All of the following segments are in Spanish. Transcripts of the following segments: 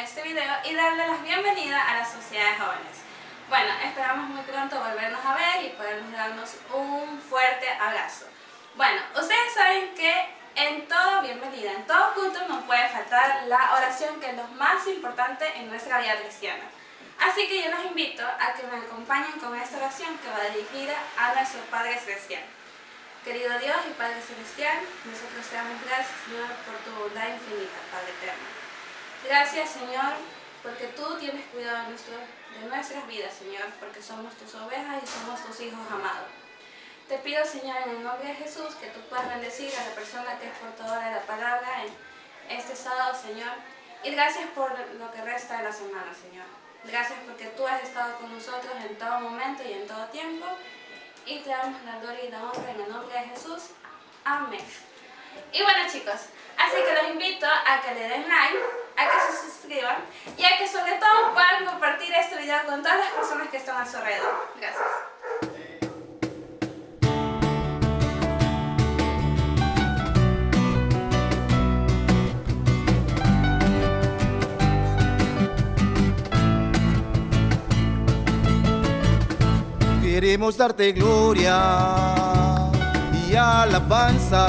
este video y darle la bienvenida a la Sociedad de Jóvenes. Bueno, esperamos muy pronto volvernos a ver y podernos darnos un fuerte abrazo. Bueno, ustedes saben que en todo bienvenida, en todo culto no puede faltar la oración, que es lo más importante en nuestra vida cristiana. Así que yo los invito a que me acompañen con esta oración que va dirigida a nuestro Padre Celestial. Querido Dios y Padre Celestial, nosotros te damos gracias, Señor, por tu bondad infinita, Padre eterno. Gracias, Señor, porque tú tienes cuidado de nuestras vidas, Señor, porque somos tus ovejas y somos tus hijos amados. Te pido, Señor, en el nombre de Jesús, que tú puedas bendecir a la persona que es portadora de la palabra en este sábado, Señor. Y gracias por lo que resta de la semana, Señor. Gracias porque tú has estado con nosotros en todo momento y en todo tiempo. Y te damos la gloria y la honra en el nombre de Jesús. Amén. Y bueno, chicos, así que los invito a que le den like, a que se suscriban y a que sobre todo puedan compartir este video con todas las personas que están a su alrededor. Gracias. Queremos darte gloria y alabanza.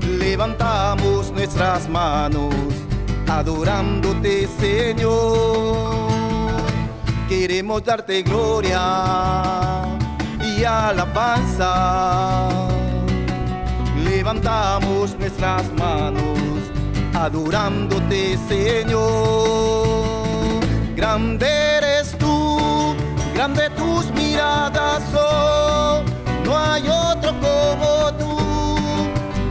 Levantamos nuestras manos adorándote, Señor. Queremos darte gloria y alabanza. Levantamos nuestras manos adorándote, Señor. Grande eres tú, grande tus miradas son, no hay otro como tú,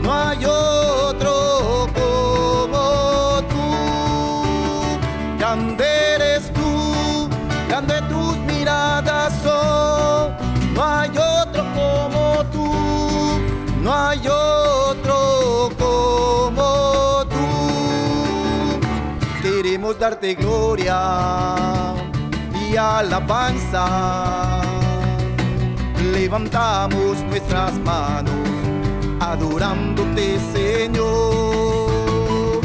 no hay otro como tú. Grande eres tú, grande tus miradas son, no hay otro como tú, no hay otro como tú. Queremos darte gloria y alabanza. Levantamos nuestras manos adorándote, Señor.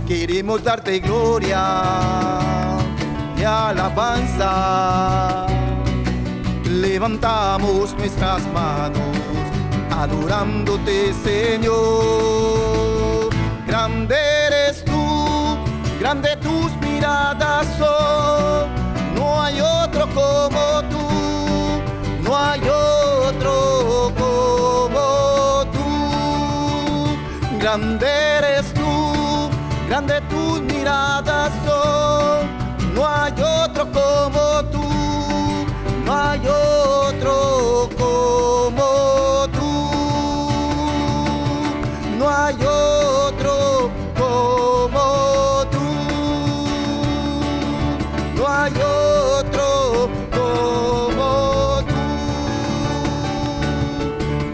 Queremos darte gloria y alabanza. Levantamos nuestras manos adorándote, Señor. Grande eres tú, grande tus miradas son, no hay otro como tú, no hay otro como tú. Grande eres tú, grande tus miradas son, no hay otro como tú, no hay otro como tú, no hay otro como tú, no hay otro como tú,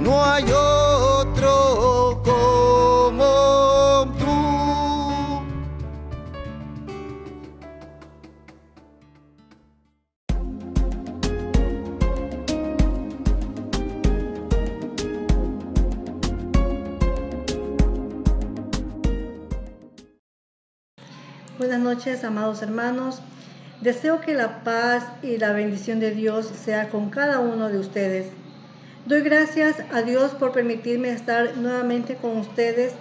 no hay otro como tú. Buenas noches, amados hermanos. Deseo que la paz y la bendición de Dios sea con cada uno de ustedes. Doy gracias a Dios por permitirme estar nuevamente con ustedes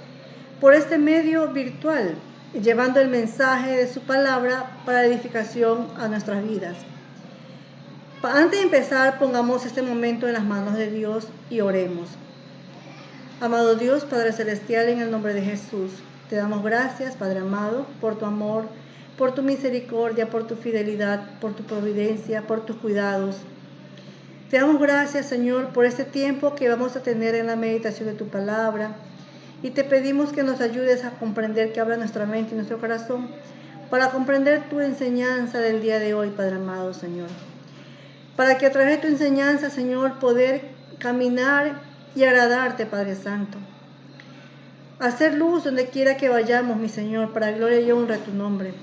por este medio virtual, llevando el mensaje de su palabra para edificación a nuestras vidas. Antes de empezar, pongamos este momento en las manos de Dios y oremos. Amado Dios, Padre Celestial, en el nombre de Jesús, te damos gracias, Padre amado, por tu amor, por tu misericordia, por tu fidelidad, por tu providencia, por tus cuidados. Te damos gracias, Señor, por este tiempo que vamos a tener en la meditación de tu palabra. Y te pedimos que nos ayudes a comprender, que abra nuestra mente y nuestro corazón para comprender tu enseñanza del día de hoy, Padre amado, Señor. Para que a través de tu enseñanza, Señor, poder caminar y agradarte, Padre Santo. Hacer luz donde quiera que vayamos, mi Señor, para gloria y honra a tu nombre.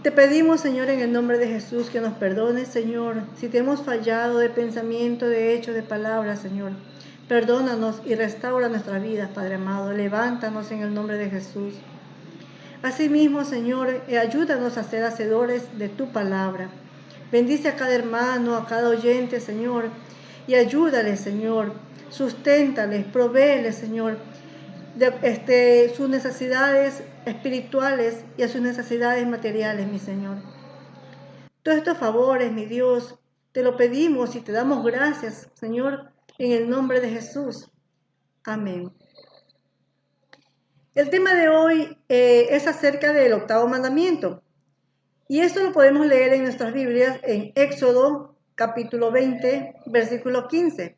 Te pedimos, Señor, en el nombre de Jesús, que nos perdones, Señor, si te hemos fallado de pensamiento, de hecho, de palabra, Señor. Perdónanos y restaura nuestras vidas, Padre amado. Levántanos en el nombre de Jesús. Asimismo, Señor, ayúdanos a ser hacedores de tu palabra. Bendice a cada hermano, a cada oyente, Señor, y ayúdales, Señor. Susténtales, provéeles, Señor, de sus necesidades espirituales y a sus necesidades materiales, mi Señor. Todos estos favores, mi Dios, te lo pedimos y te damos gracias, Señor, en el nombre de Jesús. Amén. El tema de hoy es acerca del octavo mandamiento. Y esto lo podemos leer en nuestras Biblias en Éxodo capítulo 20, versículo 15,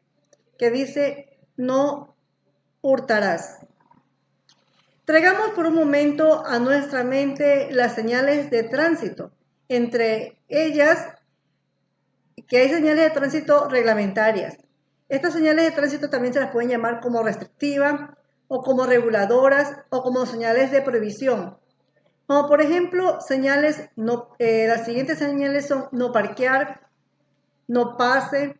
que dice, no hurtarás. Traigamos por un momento a nuestra mente las señales de tránsito. Entre ellas, que hay señales de tránsito reglamentarias. Estas señales de tránsito también se las pueden llamar como restrictivas o como reguladoras o como señales de prohibición. Como por ejemplo, señales las siguientes señales son no parquear, no pase,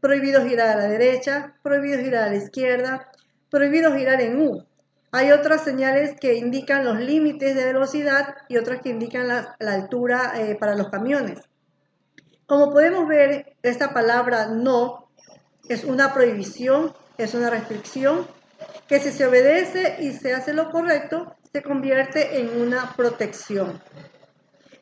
prohibido girar a la derecha, prohibido girar a la izquierda, prohibido girar en U. Hay otras señales que indican los límites de velocidad y otras que indican la altura para los camiones. Como podemos ver, esta palabra no es una prohibición, es una restricción, que si se obedece y se hace lo correcto, se convierte en una protección.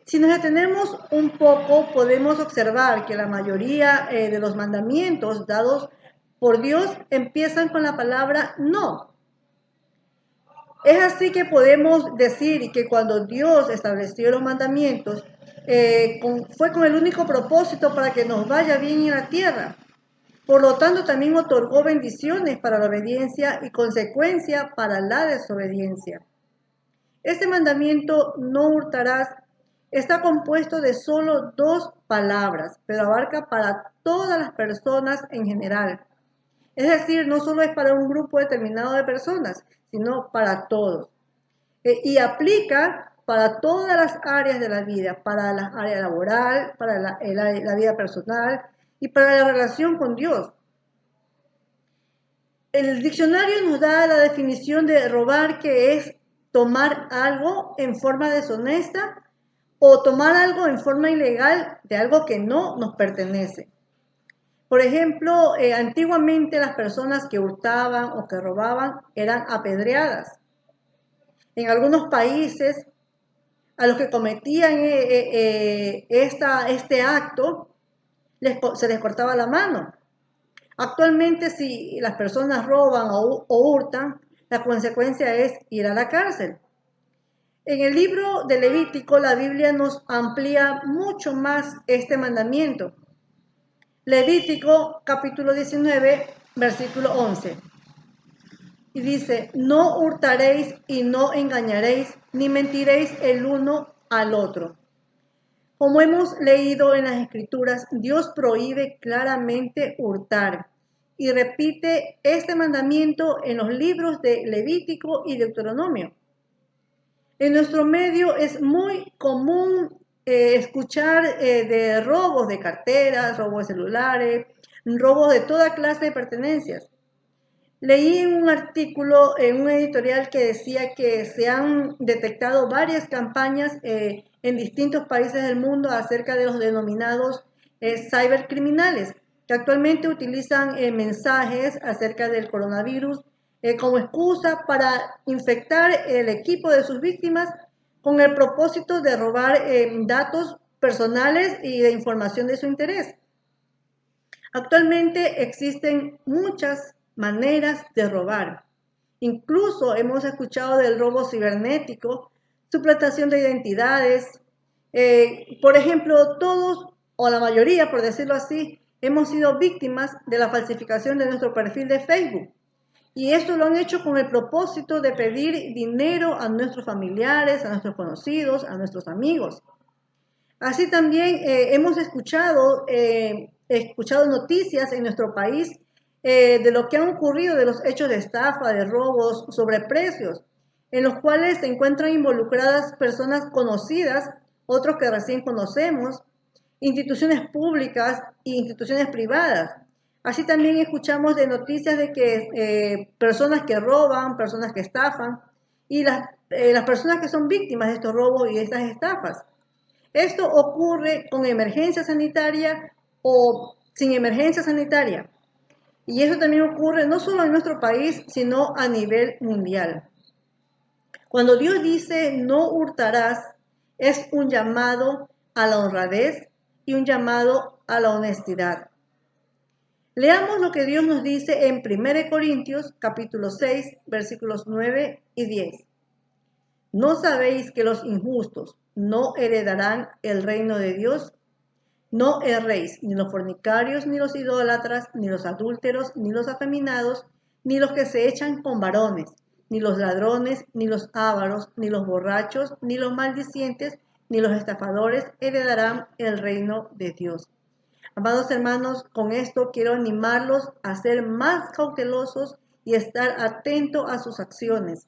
Si nos detenemos un poco, podemos observar que la mayoría de los mandamientos dados por Dios empiezan con la palabra no. Es así que podemos decir que cuando Dios estableció los mandamientos, fue con el único propósito para que nos vaya bien en la tierra. Por lo tanto, también otorgó bendiciones para la obediencia y consecuencia para la desobediencia. Este mandamiento, no hurtarás, está compuesto de solo 2 palabras, pero abarca para todas las personas en general. Es decir, no solo es para un grupo determinado de personas, sino para todos. Y aplica para todas las áreas de la vida, para la área laboral, para la vida personal y para la relación con Dios. El diccionario nos da la definición de robar, que es tomar algo en forma deshonesta o tomar algo en forma ilegal de algo que no nos pertenece. Por ejemplo, antiguamente las personas que hurtaban o que robaban eran apedreadas. En algunos países, a los que cometían este acto, se les cortaba la mano. Actualmente, si las personas roban o hurtan, la consecuencia es ir a la cárcel. En el libro de Levítico, la Biblia nos amplía mucho más este mandamiento. Levítico capítulo 19, versículo 11. Y dice, no hurtaréis y no engañaréis, ni mentiréis el uno al otro. Como hemos leído en las Escrituras, Dios prohíbe claramente hurtar y repite este mandamiento en los libros de Levítico y Deuteronomio. En nuestro medio es muy común escuchar de robos de carteras, robos de celulares, robos de toda clase de pertenencias. Leí en un artículo, en un editorial, que decía que se han detectado varias campañas en distintos países del mundo acerca de los denominados cibercriminales, que actualmente utilizan mensajes acerca del coronavirus como excusa para infectar el equipo de sus víctimas con el propósito de robar datos personales y de información de su interés. Actualmente existen muchas maneras de robar. Incluso hemos escuchado del robo cibernético, suplantación de identidades. Por ejemplo, todos o la mayoría, por decirlo así, hemos sido víctimas de la falsificación de nuestro perfil de Facebook. Y esto lo han hecho con el propósito de pedir dinero a nuestros familiares, a nuestros conocidos, a nuestros amigos. Así también hemos escuchado noticias en nuestro país de lo que han ocurrido, de los hechos de estafa, de robos, sobreprecios, en los cuales se encuentran involucradas personas conocidas, otros que recién conocemos, instituciones públicas e instituciones privadas. Así también escuchamos de noticias de que personas que roban, personas que estafan, y las personas que son víctimas de estos robos y de estas estafas. Esto ocurre con emergencia sanitaria o sin emergencia sanitaria. Y eso también ocurre no solo en nuestro país, sino a nivel mundial. Cuando Dios dice no hurtarás, es un llamado a la honradez y un llamado a la honestidad. Leamos lo que Dios nos dice en 1 Corintios capítulo 6, versículos 9 y 10. ¿No sabéis que los injustos no heredarán el reino de Dios? No erréis, ni los fornicarios, ni los idólatras, ni los adúlteros, ni los afeminados, ni los que se echan con varones, ni los ladrones, ni los ávaros, ni los borrachos, ni los maldicientes, ni los estafadores heredarán el reino de Dios. Amados hermanos, con esto quiero animarlos a ser más cautelosos y estar atentos a sus acciones.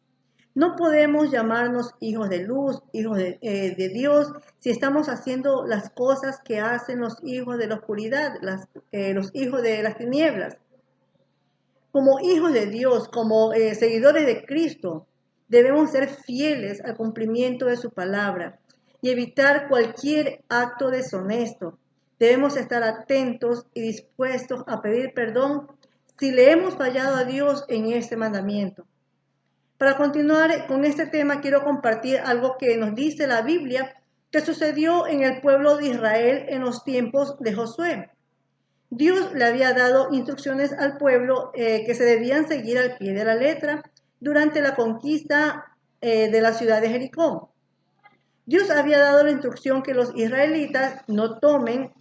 No podemos llamarnos hijos de luz, hijos de Dios, si estamos haciendo las cosas que hacen los hijos de la oscuridad, los hijos de las tinieblas. Como hijos de Dios, como seguidores de Cristo, debemos ser fieles al cumplimiento de su palabra y evitar cualquier acto deshonesto. Debemos estar atentos y dispuestos a pedir perdón si le hemos fallado a Dios en este mandamiento. Para continuar con este tema, quiero compartir algo que nos dice la Biblia que sucedió en el pueblo de Israel en los tiempos de Josué. Dios le había dado instrucciones al pueblo que se debían seguir al pie de la letra durante la conquista de la ciudad de Jericó. Dios había dado la instrucción que los israelitas no toquen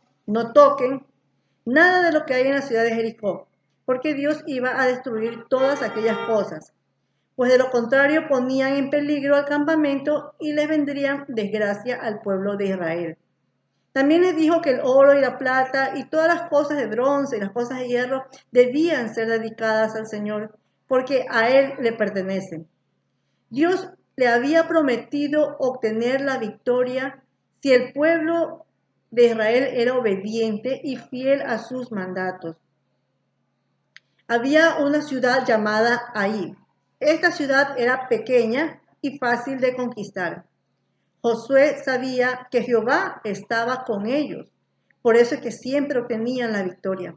nada de lo que hay en la ciudad de Jericó, porque Dios iba a destruir todas aquellas cosas, pues de lo contrario ponían en peligro al campamento y les vendrían desgracia al pueblo de Israel. También les dijo que el oro y la plata y todas las cosas de bronce y las cosas de hierro debían ser dedicadas al Señor, porque a Él le pertenecen. Dios le había prometido obtener la victoria si el pueblo de Israel era obediente y fiel a sus mandatos. Había una ciudad llamada Ai. Esta ciudad era pequeña y fácil de conquistar. Josué sabía que Jehová estaba con ellos, por eso es que siempre obtenían la victoria.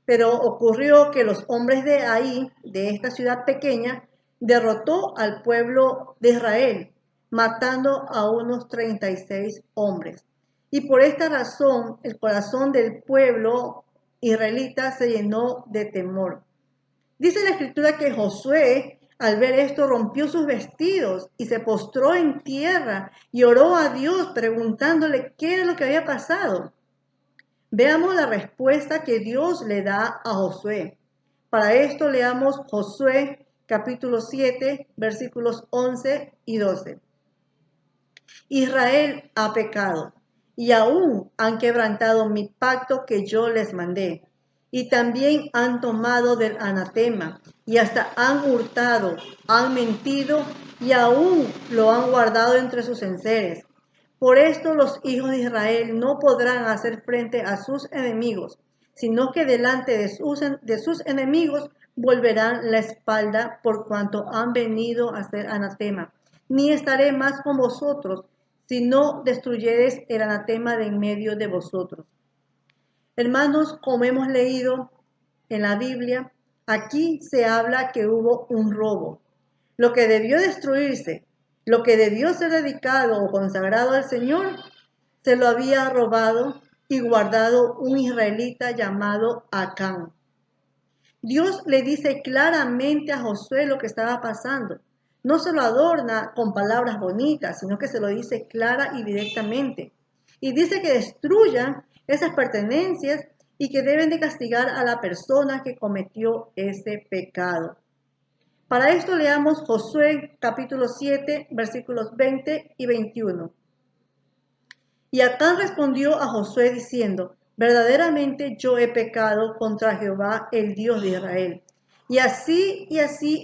Pero ocurrió que los hombres de Ai, de esta ciudad pequeña, derrotó al pueblo de Israel, matando a unos 36 hombres. Y por esta razón, el corazón del pueblo israelita se llenó de temor. Dice la Escritura que Josué, al ver esto, rompió sus vestidos y se postró en tierra y oró a Dios preguntándole qué era lo que había pasado. Veamos la respuesta que Dios le da a Josué. Para esto leamos Josué capítulo 7, versículos 11 y 12. Israel ha pecado y aún han quebrantado mi pacto que yo les mandé. Y también han tomado del anatema y hasta han hurtado, han mentido y aún lo han guardado entre sus enseres. Por esto los hijos de Israel no podrán hacer frente a sus enemigos, sino que delante de sus enemigos volverán la espalda por cuanto han venido a ser anatema. Ni estaré más con vosotros, si no destruyereis el anatema de en medio de vosotros. Hermanos, como hemos leído en la Biblia, aquí se habla que hubo un robo. Lo que debió destruirse, lo que debió ser dedicado o consagrado al Señor, se lo había robado y guardado un israelita llamado Acán. Dios le dice claramente a Josué lo que estaba pasando. No se lo adorna con palabras bonitas, sino que se lo dice clara y directamente. Y dice que destruyan esas pertenencias y que deben de castigar a la persona que cometió ese pecado. Para esto leamos Josué capítulo 7, versículos 20 y 21. Y Acán respondió a Josué diciendo: verdaderamente yo he pecado contra Jehová, el Dios de Israel. Y así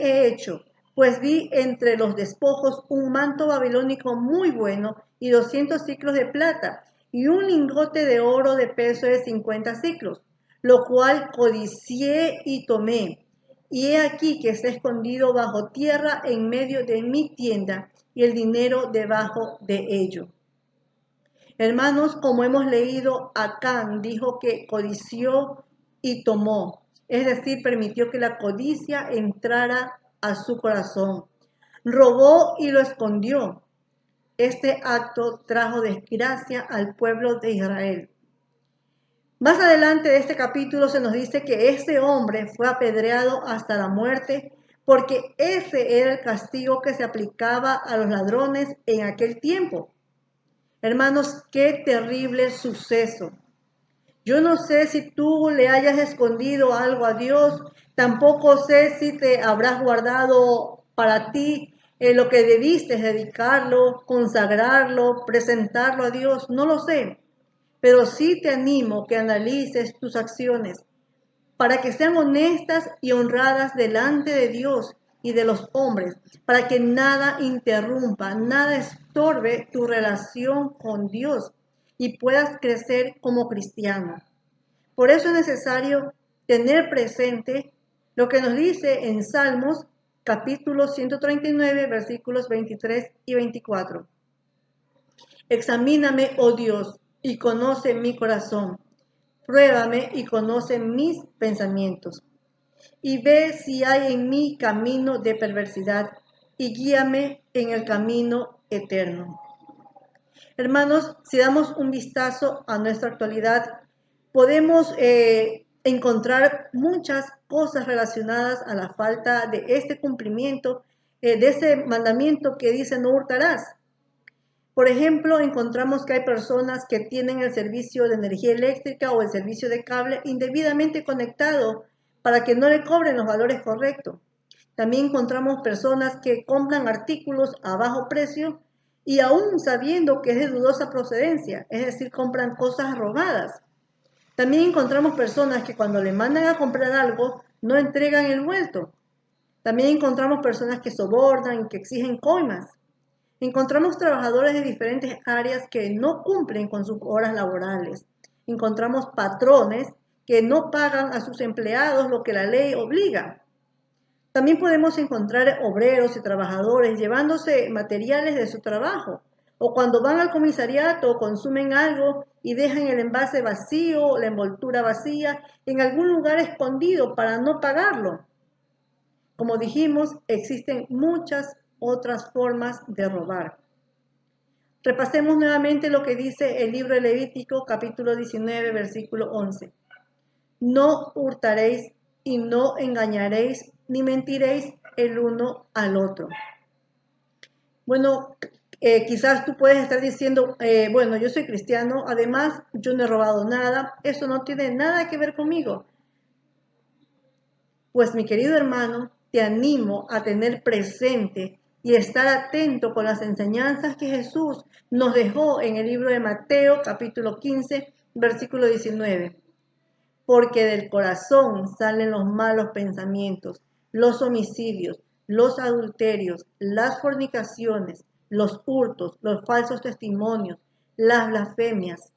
he hecho, pues vi entre los despojos un manto babilónico muy bueno y 200 siclos de plata y un lingote de oro de peso de 50 siclos, lo cual codicié y tomé. y he aquí que está escondido bajo tierra en medio de mi tienda, y el dinero debajo de ello. Hermanos, como hemos leído, Acán dijo que codició y tomó, es decir, permitió que la codicia entrara a su corazón. Robó y lo escondió. Este acto trajo desgracia al pueblo de Israel. Más adelante de este capítulo se nos dice que este hombre fue apedreado hasta la muerte porque ese era el castigo que se aplicaba a los ladrones en aquel tiempo. Hermanos, qué terrible suceso. Yo no sé si tú le hayas escondido algo a Dios, tampoco sé si te habrás guardado para ti lo que debiste dedicarlo, consagrarlo, presentarlo a Dios, no lo sé. Pero sí te animo que analices tus acciones para que sean honestas y honradas delante de Dios y de los hombres, para que nada interrumpa, nada estorbe tu relación con Dios y puedas crecer como cristiano. Por eso es necesario tener presente lo que nos dice en Salmos capítulo 139, versículos 23 y 24. Examíname, oh Dios, y conoce mi corazón. Pruébame y conoce mis pensamientos. Y ve si hay en mí camino de perversidad, y guíame en el camino eterno. Hermanos, si damos un vistazo a nuestra actualidad, podemos encontrar muchas cosas relacionadas a la falta de este cumplimiento, de ese mandamiento que dice no hurtarás. Por ejemplo, encontramos que hay personas que tienen el servicio de energía eléctrica o el servicio de cable indebidamente conectado para que no le cobren los valores correctos. También encontramos personas que compran artículos a bajo precio y aún sabiendo que es de dudosa procedencia, es decir, compran cosas robadas. También encontramos personas que cuando le mandan a comprar algo no entregan el vuelto. También encontramos personas que sobornan y que exigen coimas. Encontramos trabajadores de diferentes áreas que no cumplen con sus horas laborales. Encontramos patrones que no pagan a sus empleados lo que la ley obliga. También podemos encontrar obreros y trabajadores llevándose materiales de su trabajo, o cuando van al comisariato consumen algo y dejan el envase vacío, la envoltura vacía, en algún lugar escondido para no pagarlo. Como dijimos, existen muchas otras formas de robar. Repasemos nuevamente lo que dice el libro de Levítico, capítulo 19, versículo 11. No hurtaréis y no engañaréis ni mentiréis el uno al otro. Bueno, quizás tú puedes estar diciendo, bueno, yo soy cristiano, además yo no he robado nada, eso no tiene nada que ver conmigo. Pues mi querido hermano, te animo a tener presente y estar atento con las enseñanzas que Jesús nos dejó en el libro de Mateo, capítulo 15, versículo 19. Porque del corazón salen los malos pensamientos, los homicidios, los adulterios, las fornicaciones, los hurtos, los falsos testimonios, las blasfemias.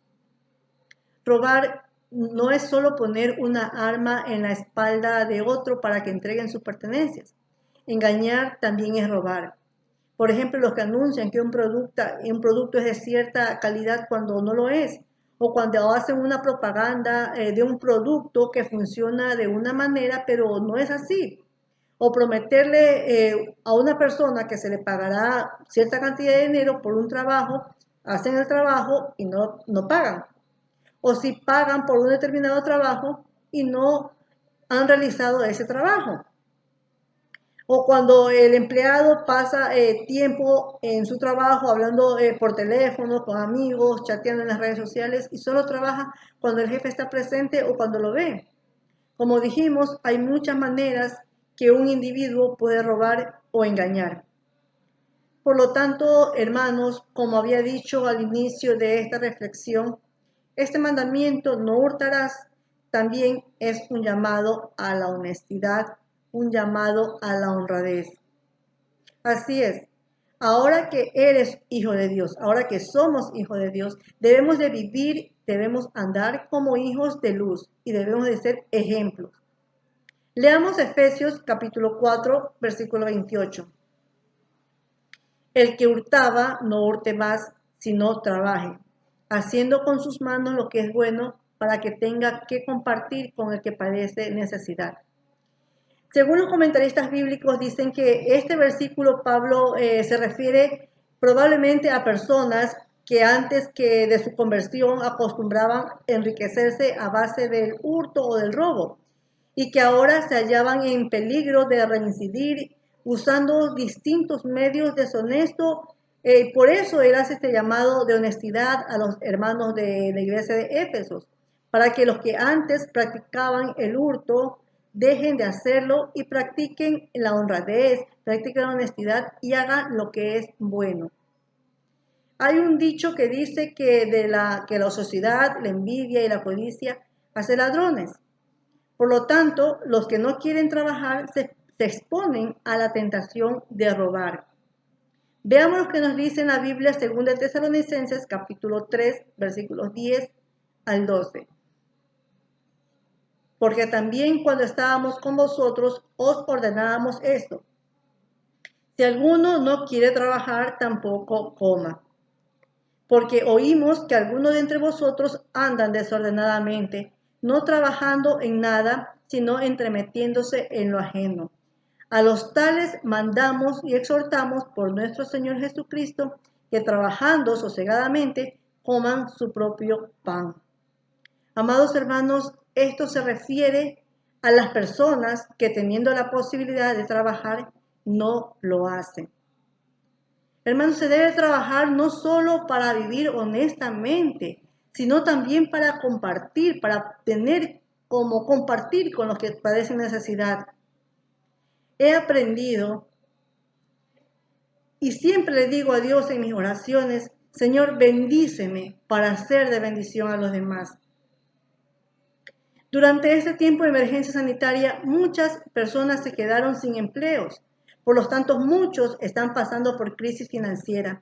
Robar no es solo poner una arma en la espalda de otro para que entreguen sus pertenencias. Engañar también es robar. Por ejemplo, los que anuncian que un producto es de cierta calidad cuando no lo es, o cuando hacen una propaganda de un producto que funciona de una manera, pero no es así. O prometerle a una persona que se le pagará cierta cantidad de dinero por un trabajo, hacen el trabajo y no pagan. O si pagan por un determinado trabajo y no han realizado ese trabajo. O cuando el empleado pasa tiempo en su trabajo hablando por teléfono, con amigos, chateando en las redes sociales y solo trabaja cuando el jefe está presente o cuando lo ve. Como dijimos, hay muchas maneras que un individuo puede robar o engañar. Por lo tanto, hermanos, como había dicho al inicio de esta reflexión, este mandamiento, no hurtarás, también es un llamado a la honestidad, un llamado a la honradez. Así es, ahora que eres hijo de Dios, ahora que somos hijos de Dios, debemos de vivir, debemos andar como hijos de luz y debemos de ser ejemplos. Leamos Efesios capítulo 4, versículo 28. El que hurtaba, no hurte más, sino trabaje, haciendo con sus manos lo que es bueno, para que tenga que compartir con el que padece necesidad. Según los comentaristas bíblicos, dicen que este versículo Pablo se refiere probablemente a personas que antes que de su conversión acostumbraban enriquecerse a base del hurto o del robo y que ahora se hallaban en peligro de reincidir usando distintos medios deshonestos. Por eso él hace este llamado de honestidad a los hermanos de la iglesia de Éfeso, para que los que antes practicaban el hurto dejen de hacerlo y practiquen la honradez, practiquen la honestidad y hagan lo que es bueno. Hay un dicho que dice que la ociosidad, la envidia y la codicia hacen ladrones. Por lo tanto, los que no quieren trabajar se exponen a la tentación de robar. Veamos lo que nos dice en la Biblia según de Tesalonicenses capítulo 3, versículos 10 al 12. Porque también cuando estábamos con vosotros os ordenábamos esto: si alguno no quiere trabajar, tampoco coma. Porque oímos que algunos de entre vosotros andan desordenadamente, no trabajando en nada, sino entremetiéndose en lo ajeno. A los tales mandamos y exhortamos por nuestro Señor Jesucristo, que trabajando sosegadamente coman su propio pan. Amados hermanos, esto se refiere a las personas que teniendo la posibilidad de trabajar, no lo hacen. Hermanos, se debe trabajar no solo para vivir honestamente, sino también para compartir, para tener como compartir con los que padecen necesidad. He aprendido y siempre le digo a Dios en mis oraciones: Señor, bendíceme para ser de bendición a los demás. Durante este tiempo de emergencia sanitaria, muchas personas se quedaron sin empleos. Por lo tanto, muchos están pasando por crisis financiera.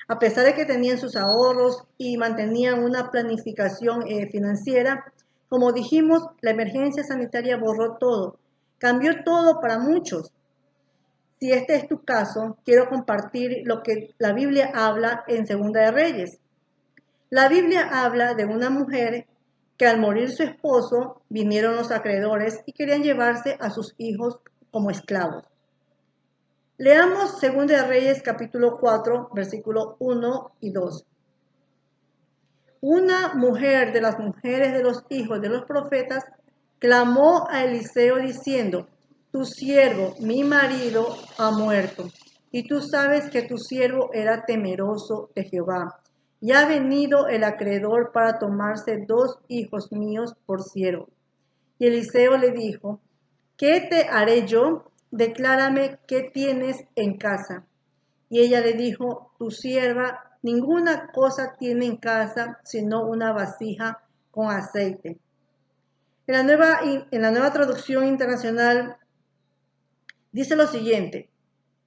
A pesar de que tenían sus ahorros y mantenían una planificación financiera, como dijimos, la emergencia sanitaria borró todo, cambió todo para muchos. Si este es tu caso, quiero compartir lo que la Biblia habla en Segunda de Reyes. La Biblia habla de una mujer que al morir su esposo vinieron los acreedores y querían llevarse a sus hijos como esclavos. Leamos 2 de Reyes capítulo 4, versículos 1 y 2. Una mujer de las mujeres de los hijos de los profetas clamó a Eliseo diciendo: tu siervo, mi marido, ha muerto, y tú sabes que tu siervo era temeroso de Jehová. Y ha venido el acreedor para tomarse 2 hijos míos por siervo. Y Eliseo le dijo: ¿qué te haré yo? Declárame qué tienes en casa. Y ella le dijo: tu sierva ninguna cosa tiene en casa sino una vasija con aceite. En la nueva traducción internacional dice lo siguiente: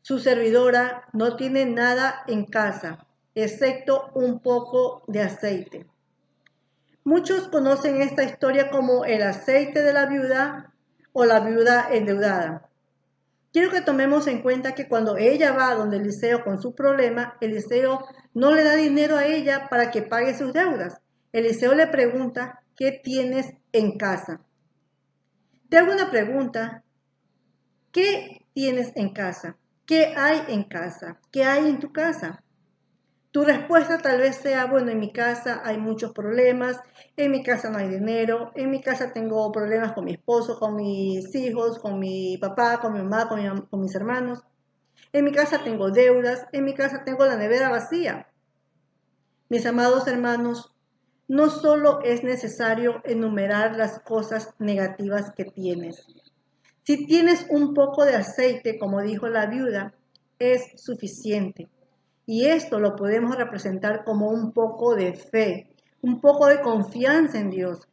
su servidora no tiene nada en casa, excepto un poco de aceite. Muchos conocen esta historia como el aceite de la viuda o la viuda endeudada. Quiero que tomemos en cuenta que cuando ella va donde Eliseo con su problema, Eliseo no le da dinero a ella para que pague sus deudas. Eliseo le pregunta: ¿qué tienes en casa? Te hago una pregunta: ¿qué tienes en casa? ¿Qué hay en casa? ¿Qué hay en tu casa? Tu respuesta tal vez sea: bueno, en mi casa hay muchos problemas, en mi casa no hay dinero, en mi casa tengo problemas con mi esposo, con mis hijos, con mi papá, con mi mamá, con mis hermanos. En mi casa tengo deudas, en mi casa tengo la nevera vacía. Mis amados hermanos, no solo es necesario enumerar las cosas negativas que tienes. Si tienes un poco de aceite, como dijo la viuda, es suficiente. Y esto lo podemos representar como un poco de fe, un poco de confianza en Dios.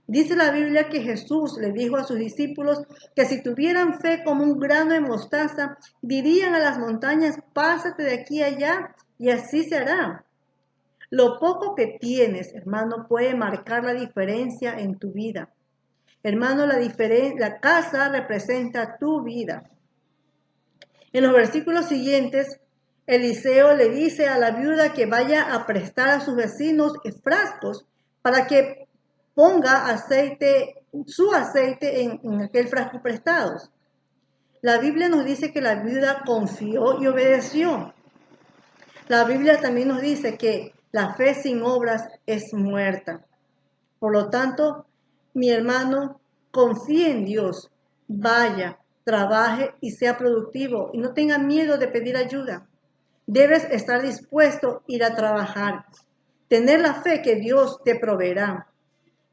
Dice la Biblia que Jesús le dijo a sus discípulos que si tuvieran fe como un grano de mostaza, dirían a las montañas: pásate de aquí a allá, y así se hará. Lo poco que tienes, hermano, puede marcar la diferencia en tu vida. Hermano, la casa representa tu vida. En los versículos siguientes, Eliseo le dice a la viuda que vaya a prestar a sus vecinos frascos para que ponga su aceite en aquel frasco prestados. La Biblia nos dice que la viuda confió y obedeció. La Biblia también nos dice que la fe sin obras es muerta. Por lo tanto, mi hermano, confíe en Dios, vaya, trabaje y sea productivo y no tenga miedo de pedir ayuda. Debes estar dispuesto a ir a trabajar, tener la fe que Dios te proveerá.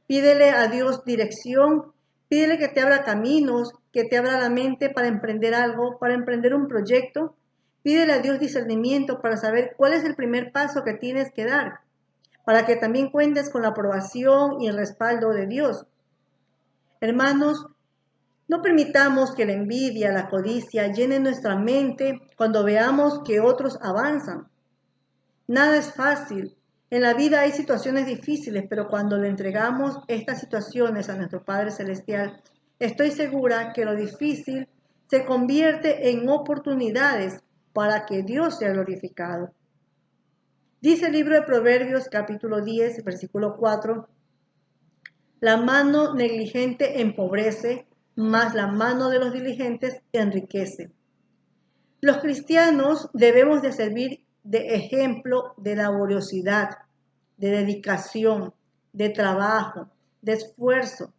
Pídele a Dios dirección, pídele que te abra caminos, que te abra la mente para emprender algo, para emprender un proyecto. Pídele a Dios discernimiento para saber cuál es el primer paso que tienes que dar, para que también cuentes con la aprobación y el respaldo de Dios. Hermanos, no permitamos que la envidia, la codicia llenen nuestra mente cuando veamos que otros avanzan. Nada es fácil. En la vida hay situaciones difíciles, pero cuando le entregamos estas situaciones a nuestro Padre Celestial, estoy segura que lo difícil se convierte en oportunidades para que Dios sea glorificado. Dice el libro de Proverbios, capítulo 10, versículo 4, la mano negligente empobrece, mas la mano de los diligentes enriquece. Los cristianos debemos de servir de ejemplo de laboriosidad, de dedicación, de trabajo, de esfuerzo,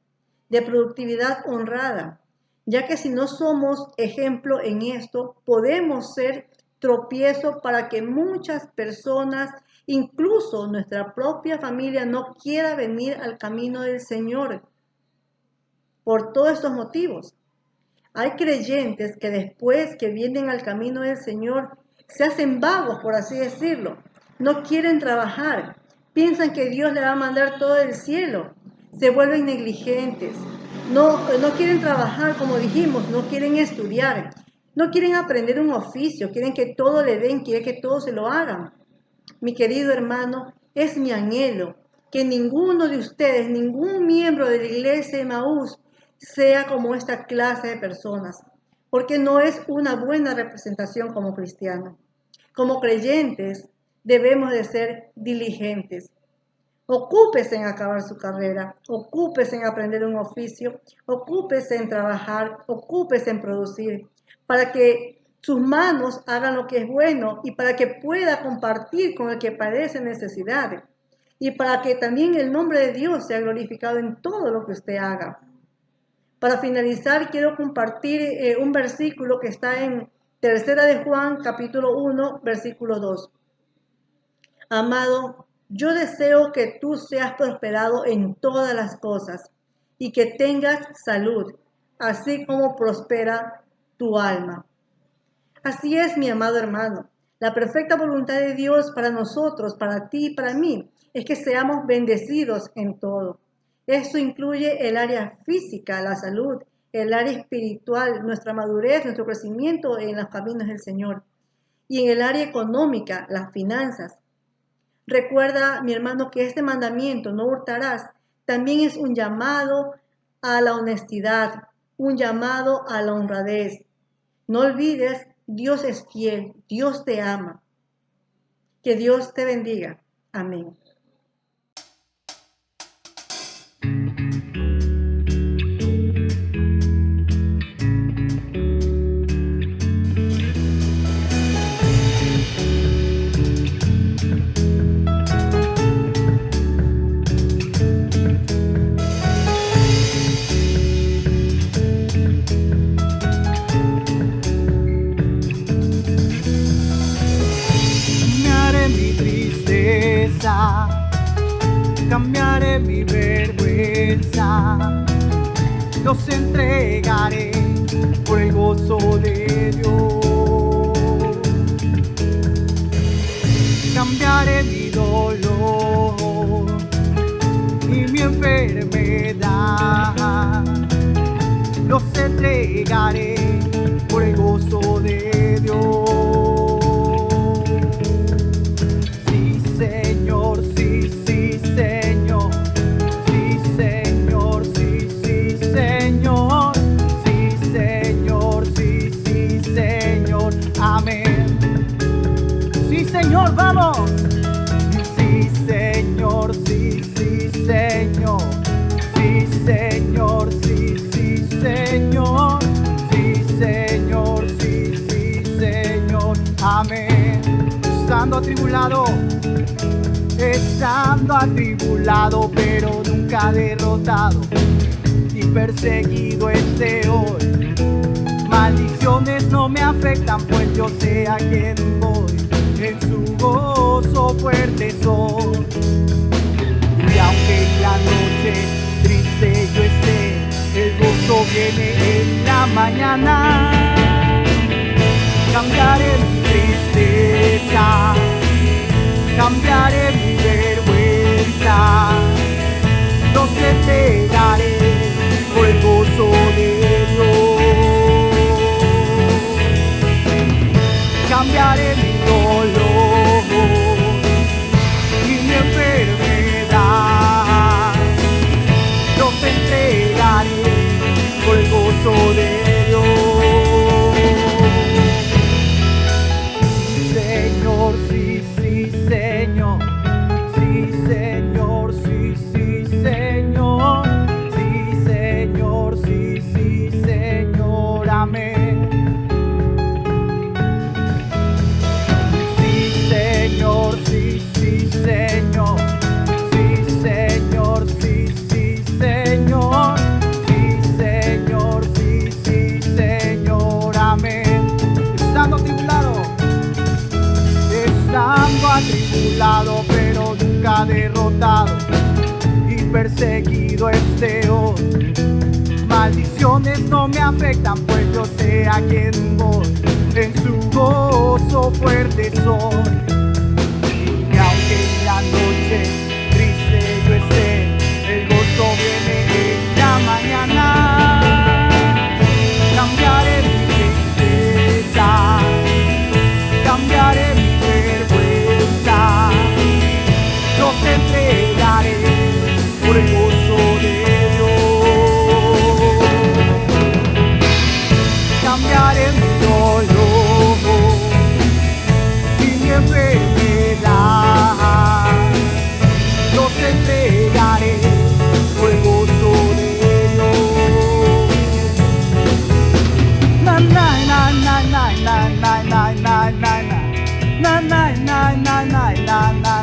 de productividad honrada, ya que si no somos ejemplo en esto, podemos ser tropiezo para que muchas personas, incluso nuestra propia familia, no quiera venir al camino del Señor. Por todos estos motivos, hay creyentes que después que vienen al camino del Señor, se hacen vagos, por así decirlo. No quieren trabajar. Piensan que Dios le va a mandar todo del cielo. Se vuelven negligentes. No quieren trabajar, como dijimos. No quieren estudiar. No quieren aprender un oficio. Quieren que todo le den. Quieren que todo se lo hagan. Mi querido hermano, es mi anhelo que ninguno de ustedes, ningún miembro de la iglesia de Emaús, sea como esta clase de personas, porque no es una buena representación como cristianos. Como creyentes debemos de ser diligentes. Ocúpese en acabar su carrera, ocúpese en aprender un oficio, ocúpese en trabajar, ocúpese en producir, para que sus manos hagan lo que es bueno y para que pueda compartir con el que padece necesidades y para que también el nombre de Dios sea glorificado en todo lo que usted haga. Para finalizar, quiero compartir un versículo que está en 3 de Juan, capítulo 1, versículo 2. Amado, yo deseo que tú seas prosperado en todas las cosas y que tengas salud, así como prospera tu alma. Así es, mi amado hermano. La perfecta voluntad de Dios para nosotros, para ti y para mí, es que seamos bendecidos en todo. Esto incluye el área física, la salud, el área espiritual, nuestra madurez, nuestro crecimiento en los caminos del Señor. Y en el área económica, las finanzas. Recuerda, mi hermano, que este mandamiento, no hurtarás, también es un llamado a la honestidad, un llamado a la honradez. No olvides, Dios es fiel, Dios te ama. Que Dios te bendiga. Amén. Cambiaré mi vergüenza, los entregaré por el gozo de Dios. Cambiaré mi dolor y mi enfermedad, los entregaré por el gozo de Dios. Sí, Señor, sí, sí, Señor. Sí, Señor, sí, sí, atribulado, pero nunca derrotado y perseguido estoy hoy. Maldiciones no me afectan, pues yo sé a quién voy, en su gozo fuerte soy. Y aunque en la noche triste yo esté, el gozo viene en la mañana. Cambiaré mi tristeza, cambiaré mi vergüenza, los entregaré por el gozo de Dios. Cambiaré mi dolor y mi enfermedad, los entregaré por el gozo de Dios. Señor, sí, sí, Señor. Sí, Señor, sí, sí, Señor. Sí, Señor, sí, sí, Señor. Amén. Sí, Señor, sí, sí, Señor. Sí, Señor, sí, sí, Señor. Sí, Señor, sí, sí, Señor. Amén. Estando atribulado, pero nunca derrotado y perseguido estoy hoy. Maldiciones no me afectan, pues yo sé a quién voy, en su gozo fuerte soy. Y aunque en la noche triste yo esté, el gozo viene en la mañana. Cambiaré mi tristeza, cambiaré mi vergüenza, los entregaré por el gozo de Dios. Cambiaré mi dolor y mi enfermedad, los entregaré por el gozo de Dios. Na na na na na na na na na na na na na na na na na